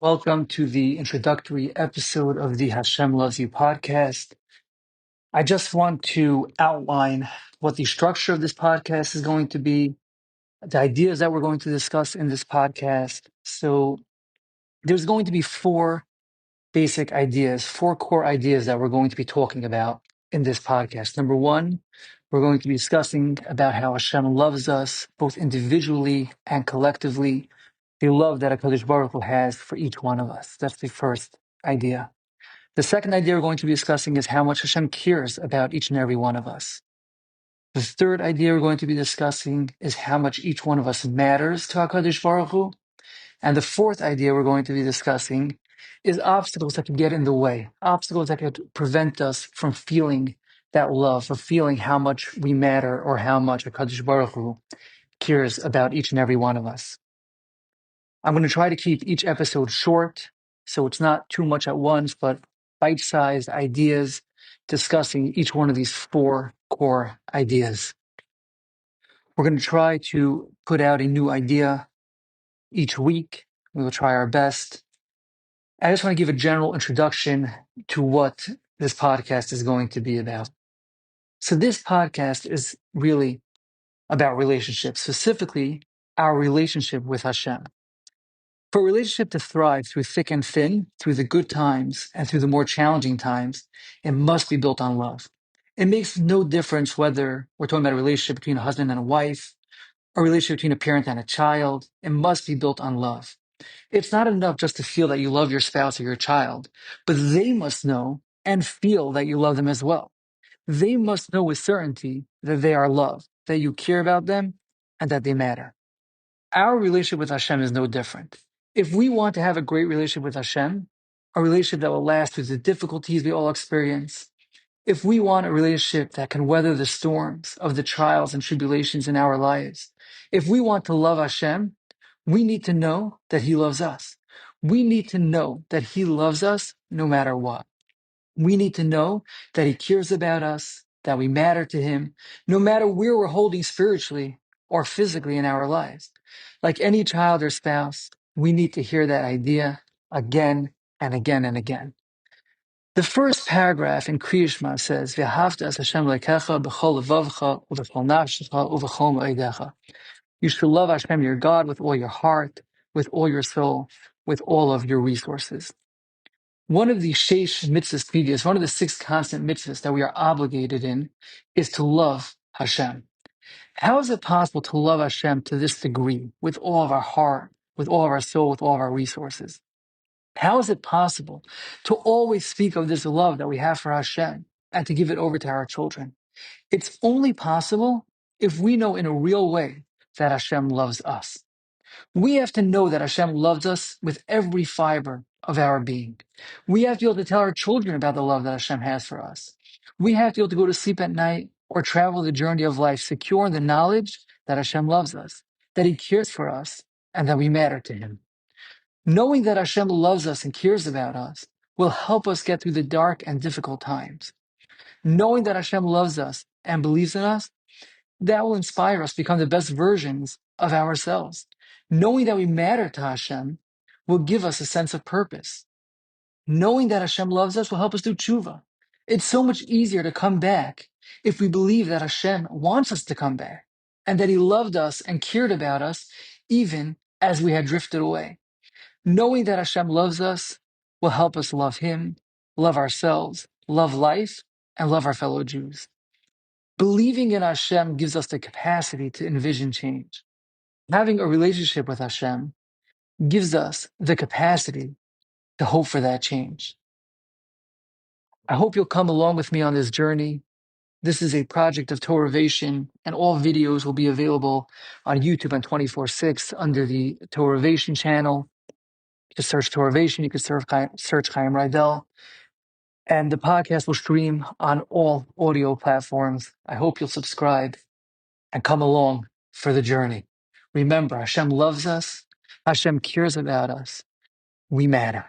Welcome to the introductory episode of the Hashem Loves You podcast. I just want to outline what the structure of this podcast is going to be, the ideas that we're going to discuss in this podcast. So, there's going to be four basic ideas, four core ideas that we're going to be talking about in this podcast. Number one, we're going to be discussing about how Hashem loves us both individually and collectively, the love that HaKadosh Baruch Hu has for each one of us. That's the first idea. The second idea we're going to be discussing is how much Hashem cares about each and every one of us. The third idea we're going to be discussing is how much each one of us matters to HaKadosh Baruch Hu. And the fourth idea we're going to be discussing is obstacles that could get in the way, obstacles that could prevent us from feeling that love, from feeling how much we matter or how much HaKadosh Baruch Hu cares about each and every one of us. I'm going to try to keep each episode short, so it's not too much at once, but bite-sized ideas discussing each one of these four core ideas. We're going to try to put out a new idea each week. We will try our best. I just want to give a general introduction to what this podcast is going to be about. So this podcast is really about relationships, specifically our relationship with Hashem. For a relationship to thrive through thick and thin, through the good times and through the more challenging times, it must be built on love. It makes no difference whether we're talking about a relationship between a husband and a wife, a relationship between a parent and a child. It must be built on love. It's not enough just to feel that you love your spouse or your child, but they must know and feel that you love them as well. They must know with certainty that they are loved, that you care about them, and that they matter. Our relationship with Hashem is no different. If we want to have a great relationship with Hashem, a relationship that will last through the difficulties we all experience, if we want a relationship that can weather the storms of the trials and tribulations in our lives, if we want to love Hashem, we need to know that He loves us. We need to know that He loves us no matter what. We need to know that He cares about us, that we matter to Him, no matter where we're holding spiritually or physically in our lives. Like any child or spouse, we need to hear that idea again and again and again. The first paragraph in Kriya Shema says, "V'ahavta es Hashem Elokecha b'chol levavcha u'v'chol nafshecha u'v'chol ma'odecha." You should love Hashem, your God, with all your heart, with all your soul, with all of your resources. One of the sheish mitzvahs previous, one of the 6 constant mitzvahs that we are obligated in, is to love Hashem. How is it possible to love Hashem to this degree, with all of our heart, with all of our soul, with all of our resources? How is it possible to always speak of this love that we have for Hashem and to give it over to our children? It's only possible if we know in a real way that Hashem loves us. We have to know that Hashem loves us with every fiber of our being. We have to be able to tell our children about the love that Hashem has for us. We have to be able to go to sleep at night or travel the journey of life secure in the knowledge that Hashem loves us, that He cares for us, and that we matter to Him. Knowing that Hashem loves us and cares about us will help us get through the dark and difficult times. Knowing that Hashem loves us and believes in us, that will inspire us to become the best versions of ourselves. Knowing that we matter to Hashem will give us a sense of purpose. Knowing that Hashem loves us will help us do tshuva. It's so much easier to come back if we believe that Hashem wants us to come back and that He loved us and cared about us even as we had drifted away. Knowing that Hashem loves us will help us love Him, love ourselves, love life, and love our fellow Jews. Believing in Hashem gives us the capacity to envision change. Having a relationship with Hashem gives us the capacity to hope for that change. I hope you'll come along with me on this journey. This is a project of Torahvation, and all videos will be available on YouTube and 24/6 under the Torahvation channel. You can search Torahvation, you can search Chaim Rydell, and the podcast will stream on all audio platforms. I hope you'll subscribe and come along for the journey. Remember, Hashem loves us. Hashem cares about us. We matter.